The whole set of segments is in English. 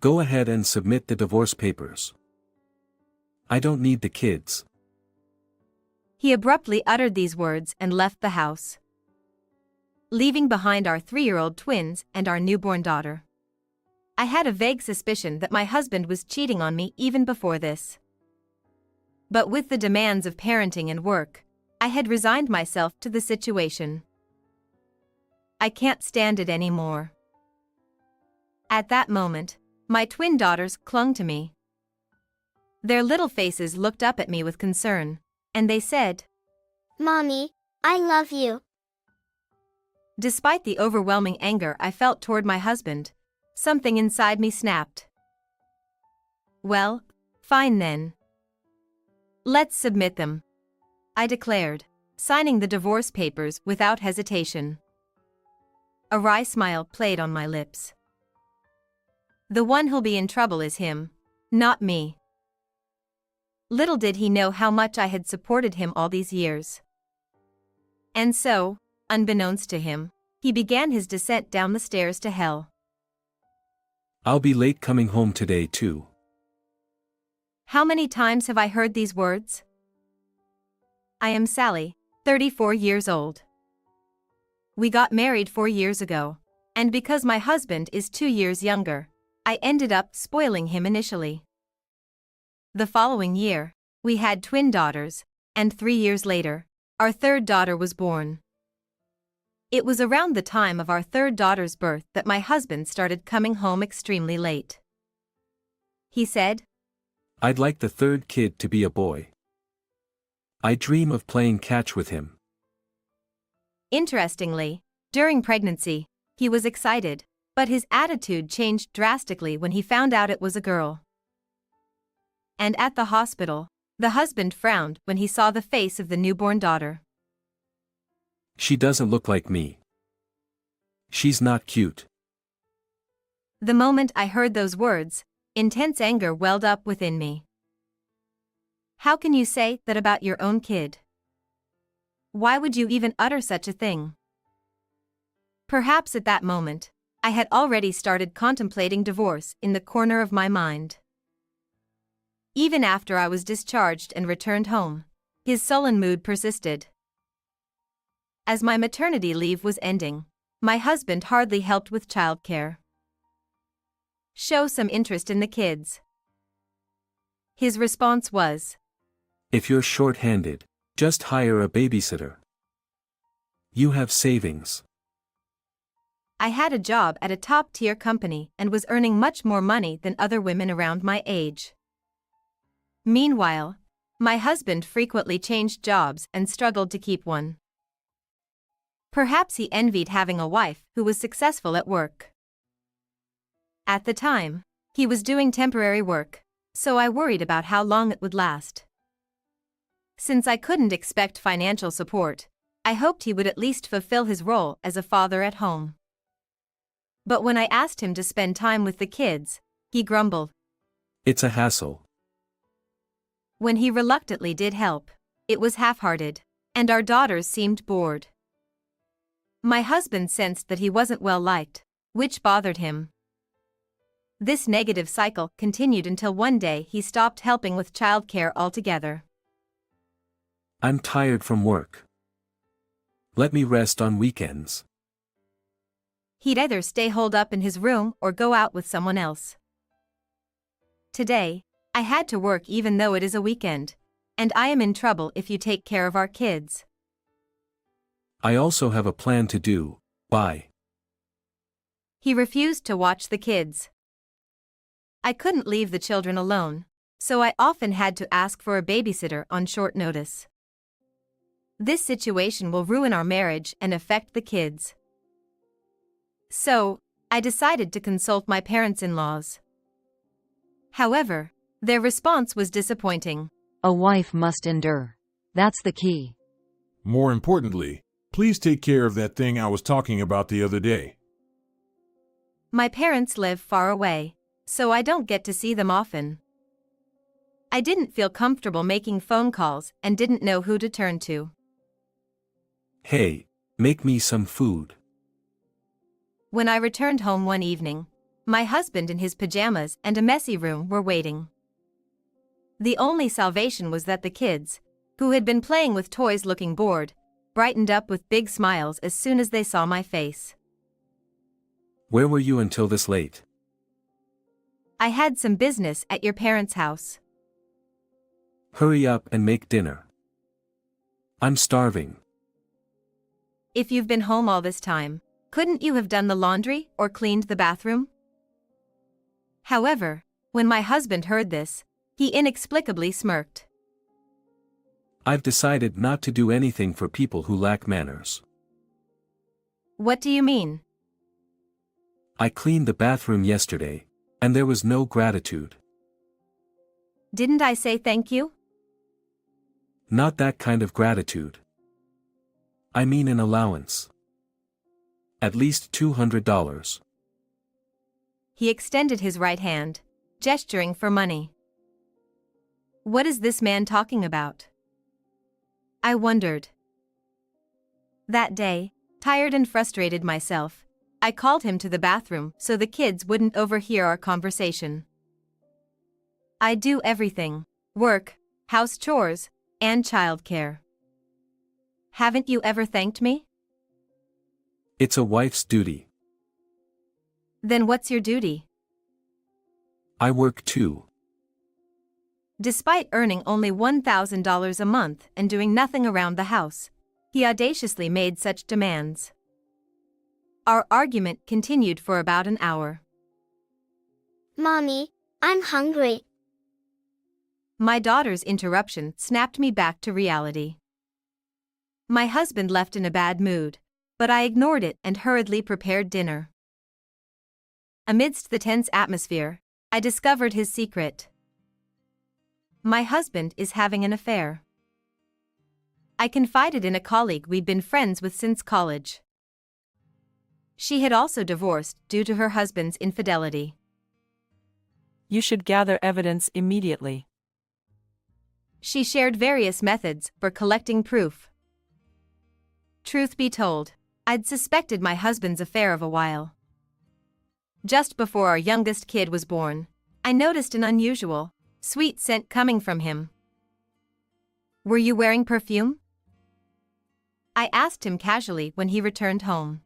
Go ahead and submit the divorce papers. I don't need the kids. He abruptly uttered these words and left the house, leaving behind our 3-year-old twins and our newborn daughter. I had a vague suspicion that my husband was cheating on me even before this. But with the demands of parenting and work, I had resigned myself to the situation. I can't stand it anymore. At that moment, my twin daughters clung to me. Their little faces looked up at me with concern, and they said, "Mommy, I love you." Despite the overwhelming anger I felt toward my husband, something inside me snapped. Well, fine then. Let's submit them, I declared, signing the divorce papers without hesitation. A wry smile played on my lips. The one who'll be in trouble is him, not me. Little did he know how much I had supported him all these years. And so, unbeknownst to him, he began his descent down the stairs to hell. I'll be late coming home today too. How many times have I heard these words? I am Sally, 34 years old. We got married 4 years ago, and because my husband is 2 years younger, I ended up spoiling him initially. The following year, we had twin daughters, and 3 years later, our third daughter was born. It was around the time of our third daughter's birth that my husband started coming home extremely late. He said, I'd like the third kid to be a boy. I dream of playing catch with him. Interestingly, during pregnancy, he was excited, but his attitude changed drastically when he found out it was a girl. And at the hospital, the husband frowned when he saw the face of the newborn daughter. She doesn't look like me. She's not cute. The moment I heard those words, intense anger welled up within me. How can you say that about your own kid? Why would you even utter such a thing? Perhaps at that moment, I had already started contemplating divorce in the corner of my mind. Even after I was discharged and returned home, his sullen mood persisted. As my maternity leave was ending, my husband hardly helped with childcare. Show some interest in the kids. His response was, If you're short-handed, just hire a babysitter. You have savings. I had a job at a top-tier company and was earning much more money than other women around my age. Meanwhile, my husband frequently changed jobs and struggled to keep one. Perhaps he envied having a wife who was successful at work. At the time, he was doing temporary work, so I worried about how long it would last. Since I couldn't expect financial support, I hoped he would at least fulfill his role as a father at home. But when I asked him to spend time with the kids, he grumbled. It's a hassle. When he reluctantly did help, it was half-hearted, and our daughters seemed bored. My husband sensed that he wasn't well liked, which bothered him. This negative cycle continued until one day he stopped helping with childcare altogether. I'm tired from work. Let me rest on weekends. He'd either stay holed up in his room or go out with someone else. Today, I had to work even though it is a weekend, and I am in trouble if you take care of our kids. I also have a plan to do. Bye. He refused to watch the kids. I couldn't leave the children alone, so I often had to ask for a babysitter on short notice. This situation will ruin our marriage and affect the kids. So, I decided to consult my parents-in-laws. However, their response was disappointing. A wife must endure. That's the key. More importantly, please take care of that thing I was talking about the other day. My parents live far away, so I don't get to see them often. I didn't feel comfortable making phone calls and didn't know who to turn to. Hey, make me some food. When I returned home one evening, My husband in his pajamas and a messy room were waiting. The only salvation was that the kids, who had been playing with toys looking bored, brightened up with big smiles as soon as they saw my face. Where were you until this late? I had some business at your parents' house. Hurry up and make dinner. I'm starving. If you've been home all this time, couldn't you have done the laundry or cleaned the bathroom? However, when my husband heard this, he inexplicably smirked. I've decided not to do anything for people who lack manners. What do you mean? I cleaned the bathroom yesterday, and there was no gratitude. Didn't I say thank you? Not that kind of gratitude. I mean an allowance. At least $200. He extended his right hand, gesturing for money. What is this man talking about? I wondered. That day, tired and frustrated myself, I called him to the bathroom so the kids wouldn't overhear our conversation. I do everything: work, house chores, and childcare. Haven't you ever thanked me? It's a wife's duty. Then what's your duty? I work too. Despite earning only $1,000 a month and doing nothing around the house, he audaciously made such demands. Our argument continued for about an hour. Mommy, I'm hungry. My daughter's interruption snapped me back to reality. My husband left in a bad mood, but I ignored it and hurriedly prepared dinner. Amidst the tense atmosphere, I discovered his secret. My husband is having an affair. I confided in a colleague we'd been friends with since college. She had also divorced due to her husband's infidelity. You should gather evidence immediately. She shared various methods for collecting proof. Truth be told, I'd suspected my husband's affair of a while. Just before our youngest kid was born, I noticed an unusual, sweet scent coming from him. Were you wearing perfume? I asked him casually when he returned home.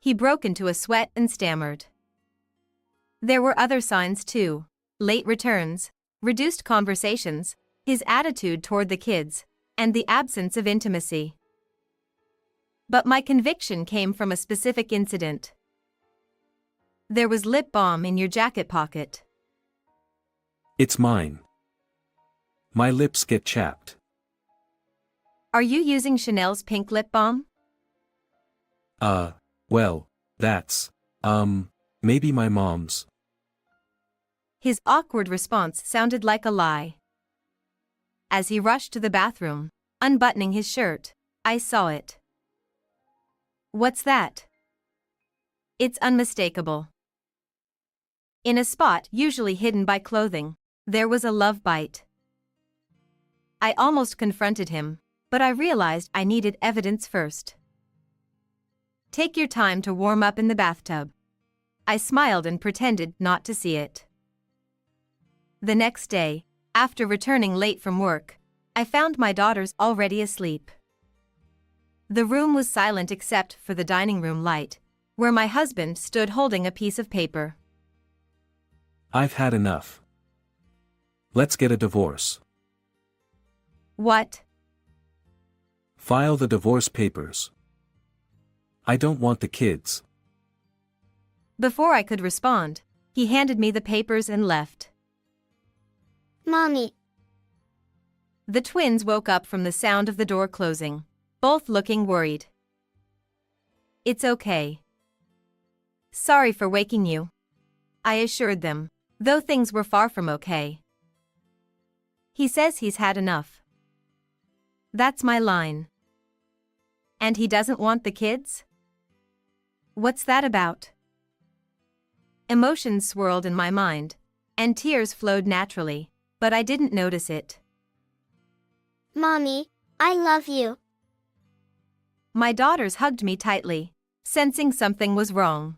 He broke into a sweat and stammered. There were other signs too: late returns, reduced conversations, his attitude toward the kids, and the absence of intimacy. But my conviction came from a specific incident. There was lip balm in your jacket pocket. It's mine. My lips get chapped. Are you using Chanel's pink lip balm? Well, that's, maybe my mom's. His awkward response sounded like a lie. As he rushed to the bathroom, unbuttoning his shirt, I saw it. What's that? It's unmistakable. In a spot usually hidden by clothing, there was a love bite. I almost confronted him, but I realized I needed evidence first. Take your time to warm up in the bathtub. I smiled and pretended not to see it. The next day, after returning late from work, I found my daughters already asleep. The room was silent except for the dining room light, where my husband stood holding a piece of paper. I've had enough. Let's get a divorce. What? File the divorce papers. I don't want the kids. Before I could respond, he handed me the papers and left. Mommy. The twins woke up from the sound of the door closing, both looking worried. It's okay. Sorry for waking you, I assured them, though things were far from okay. He says he's had enough. That's my line. And he doesn't want the kids? What's that about? Emotions swirled in my mind, and tears flowed naturally, but I didn't notice it. Mommy, I love you. My daughters hugged me tightly, sensing something was wrong.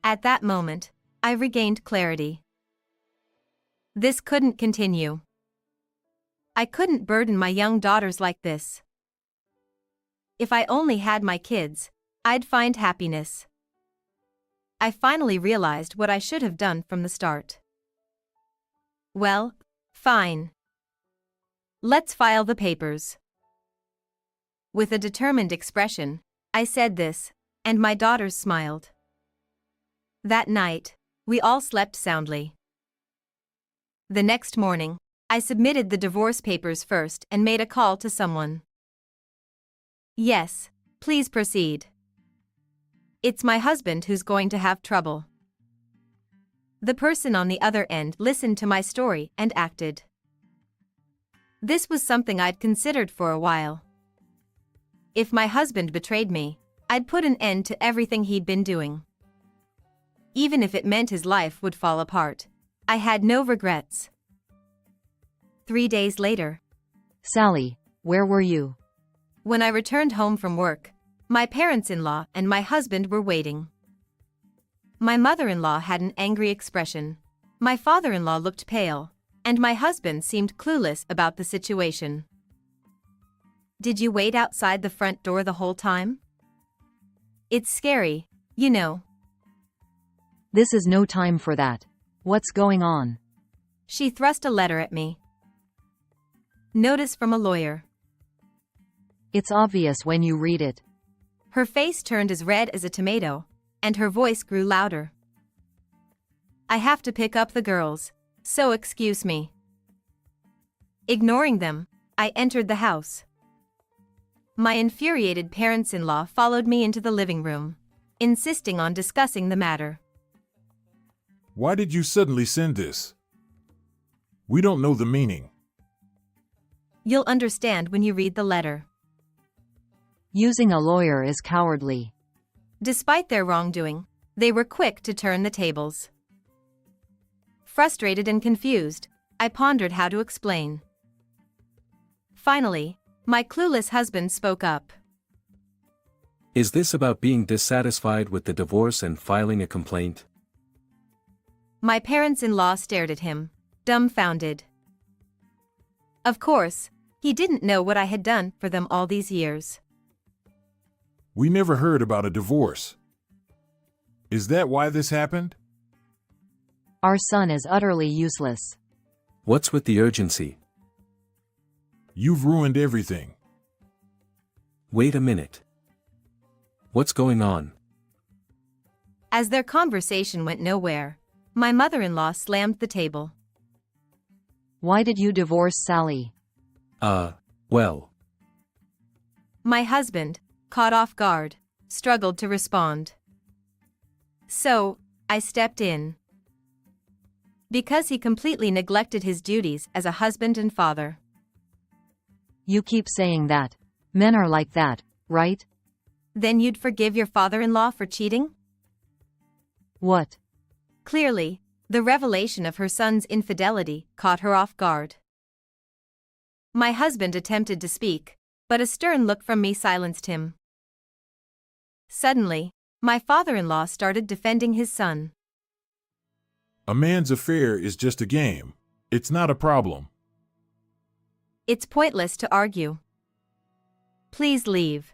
At that moment, I regained clarity. This couldn't continue. I couldn't burden my young daughters like this. If I only had my kids, I'd find happiness. I finally realized what I should have done from the start. Well, fine. Let's file the papers. With a determined expression, I said this, and my daughters smiled. That night, we all slept soundly. The next morning, I submitted the divorce papers first and made a call to someone. Yes, please proceed. It's my husband who's going to have trouble. The person on the other end listened to my story and acted. This was something I'd considered for a while. If my husband betrayed me, I'd put an end to everything he'd been doing. Even if it meant his life would fall apart, I had no regrets. 3 days later, Sally, where were you? when I returned home from work, my parents-in-law and my husband were waiting. My mother-in-law had an angry expression, my father-in-law looked pale, and my husband seemed clueless about the situation. Did you wait outside the front door the whole time? It's scary, you know. This is no time for that. What's going on? She thrust a letter at me. Notice from a lawyer. It's obvious when you read it. Her face turned as red as a tomato, and her voice grew louder. I have to pick up the girls, so excuse me. Ignoring them, I entered the house. My infuriated parents-in-law followed me into the living room, insisting on discussing the matter. Why did you suddenly send this? We don't know the meaning. You'll understand when you read the letter. Using a lawyer is cowardly. Despite their wrongdoing, they were quick to turn the tables. Frustrated and confused, I pondered how to explain. Finally, my clueless husband spoke up. Is this about being dissatisfied with the divorce and filing a complaint? My parents-in-law stared at him, dumbfounded. Of course, he didn't know what I had done for them all these years. We never heard about a divorce. Is that why this happened? Our son is utterly useless. What's with the urgency? You've ruined everything. Wait a minute. What's going on? As their conversation went nowhere, my mother-in-law slammed the table. Why did you divorce Sally? Well. My husband, caught off guard, struggled to respond. So, I stepped in. Because he completely neglected his duties as a husband and father. You keep saying that. Men are like that, right? Then you'd forgive your father-in-law for cheating? What? Clearly, the revelation of her son's infidelity caught her off guard. My husband attempted to speak, but a stern look from me silenced him. Suddenly, my father-in-law started defending his son. A man's affair is just a game. It's not a problem. It's pointless to argue. Please leave.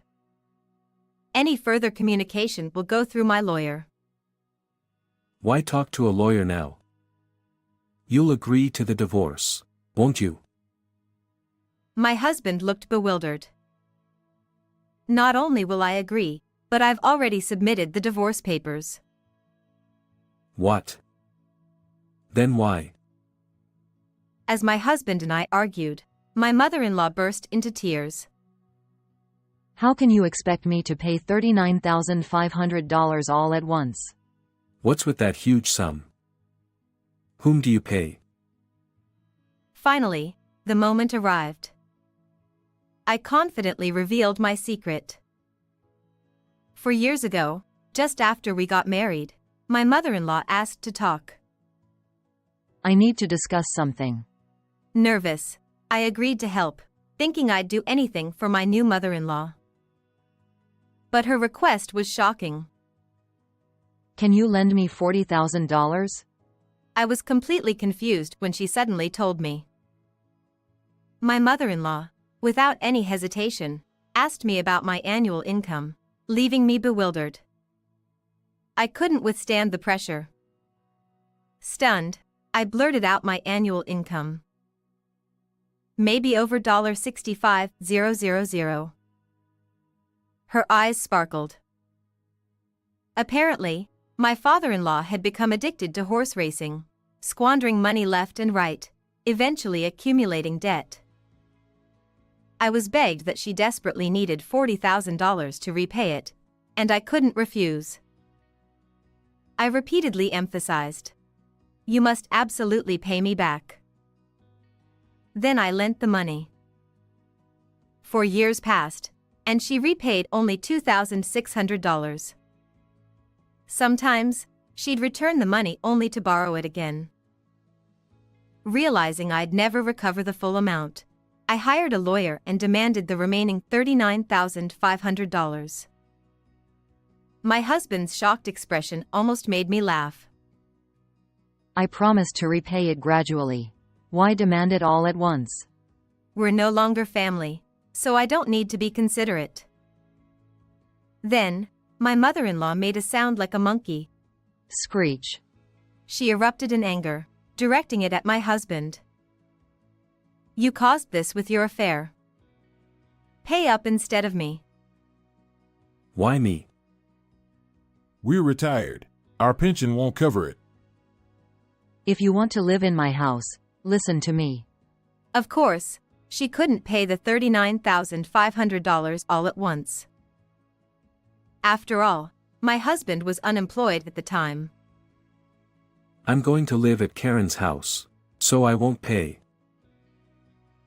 Any further communication will go through my lawyer. Why talk to a lawyer now? You'll agree to the divorce, won't you? My husband looked bewildered. Not only will I agree, but I've already submitted the divorce papers. What? Then why? As my husband and I argued, my mother-in-law burst into tears. How can you expect me to pay $39,500 all at once? What's with that huge sum? Whom do you pay? Finally, the moment arrived. I confidently revealed my secret. 4 years ago, just after we got married, my mother-in-law asked to talk. I need to discuss something. Nervous, I agreed to help, thinking I'd do anything for my new mother-in-law. But her request was shocking. Can you lend me $40,000? I was completely confused when she suddenly told me. My mother-in-law, without any hesitation, asked me about my annual income, leaving me bewildered. I couldn't withstand the pressure. Stunned, I blurted out my annual income. Maybe over $65,000. Her eyes sparkled. Apparently, my father-in-law had become addicted to horse racing, squandering money left and right, eventually accumulating debt. I was begged that she desperately needed $40,000 to repay it, and I couldn't refuse. I repeatedly emphasized, "You must absolutely pay me back." Then I lent the money. 4 years passed, and she repaid only $2,600. Sometimes, she'd return the money only to borrow it again. Realizing I'd never recover the full amount, I hired a lawyer and demanded the remaining $39,500. My husband's shocked expression almost made me laugh. I promised to repay it gradually. Why demand it all at once? We're no longer family, so I don't need to be considerate. Then, my mother-in-law made a sound like a monkey. Screech. She erupted in anger, directing it at my husband. "You caused this with your affair. Pay up instead of me." Why me? We're retired. Our pension won't cover it. If you want to live in my house, listen to me. Of course, she couldn't pay the $39,500 all at once. After all, my husband was unemployed at the time. I'm going to live at Karen's house, so I won't pay.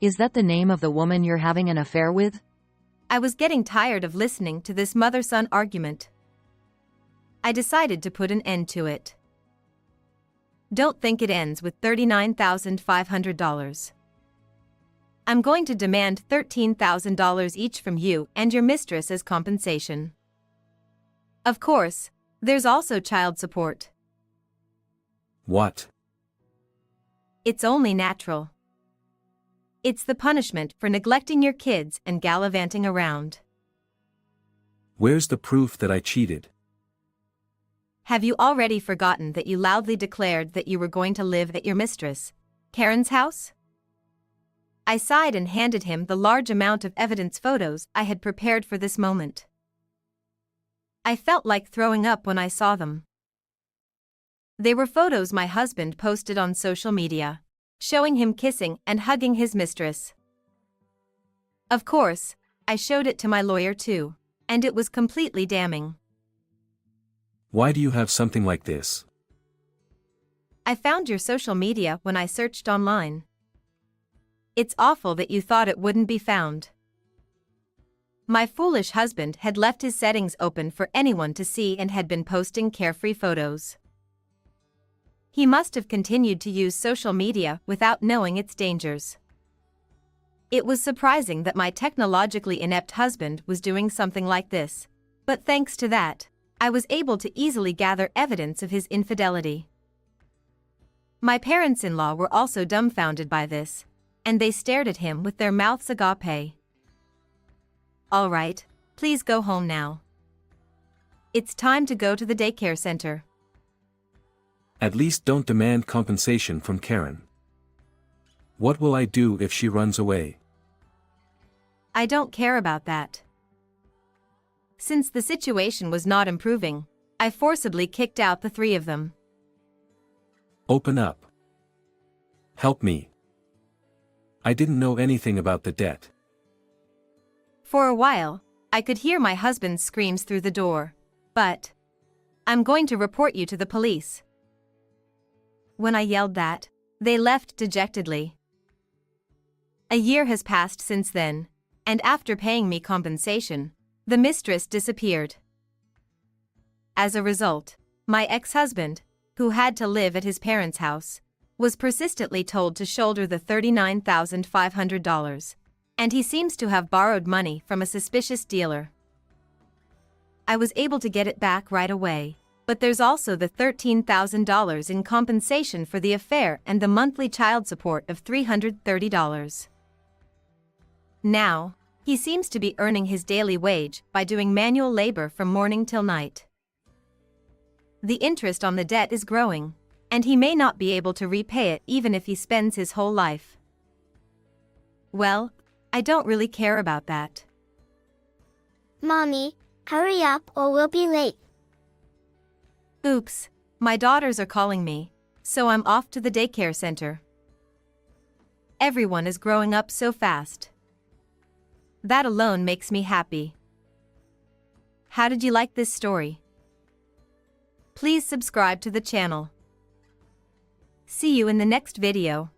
Is that the name of the woman you're having an affair with? I was getting tired of listening to this mother-son argument. I decided to put an end to it. Don't think it ends with $39,500. I'm going to demand $13,000 each from you and your mistress as compensation. Of course, there's also child support. What? It's only natural. It's the punishment for neglecting your kids and gallivanting around. Where's the proof that I cheated? Have you already forgotten that you loudly declared that you were going to live at your mistress, Karen's house? I sighed and handed him the large amount of evidence photos I had prepared for this moment. I felt like throwing up when I saw them. They were photos my husband posted on social media, showing him kissing and hugging his mistress. Of course, I showed it to my lawyer too, and it was completely damning. Why do you have something like this? I found your social media when I searched online. It's awful that you thought it wouldn't be found. My foolish husband had left his settings open for anyone to see and had been posting carefree photos. He must have continued to use social media without knowing its dangers. It was surprising that my technologically inept husband was doing something like this, but thanks to that, I was able to easily gather evidence of his infidelity. My parents-in-law were also dumbfounded by this, and they stared at him with their mouths agape. All right, please go home now. It's time to go to the daycare center. At least don't demand compensation from Karen. What will I do if she runs away? I don't care about that. Since the situation was not improving, I forcibly kicked out the three of them. Open up. Help me. I didn't know anything about the debt. For a while, I could hear my husband's screams through the door, but I'm going to report you to the police. When I yelled that, they left dejectedly. A year has passed since then, and after paying me compensation, the mistress disappeared. As a result, my ex-husband, who had to live at his parents' house, was persistently told to shoulder the $39,500, and he seems to have borrowed money from a suspicious dealer. I was able to get it back right away, But there's also the $13,000 in compensation for the affair and the monthly child support of $330. Now, he seems to be earning his daily wage by doing manual labor from morning till night. The interest on the debt is growing, and he may not be able to repay it even if he spends his whole life. Well, I don't really care about that. Mommy, hurry up or we'll be late. Oops, my daughters are calling me, so I'm off to the daycare center. Everyone is growing up so fast. That alone makes me happy. How did you like this story? Please subscribe to the channel. See you in the next video.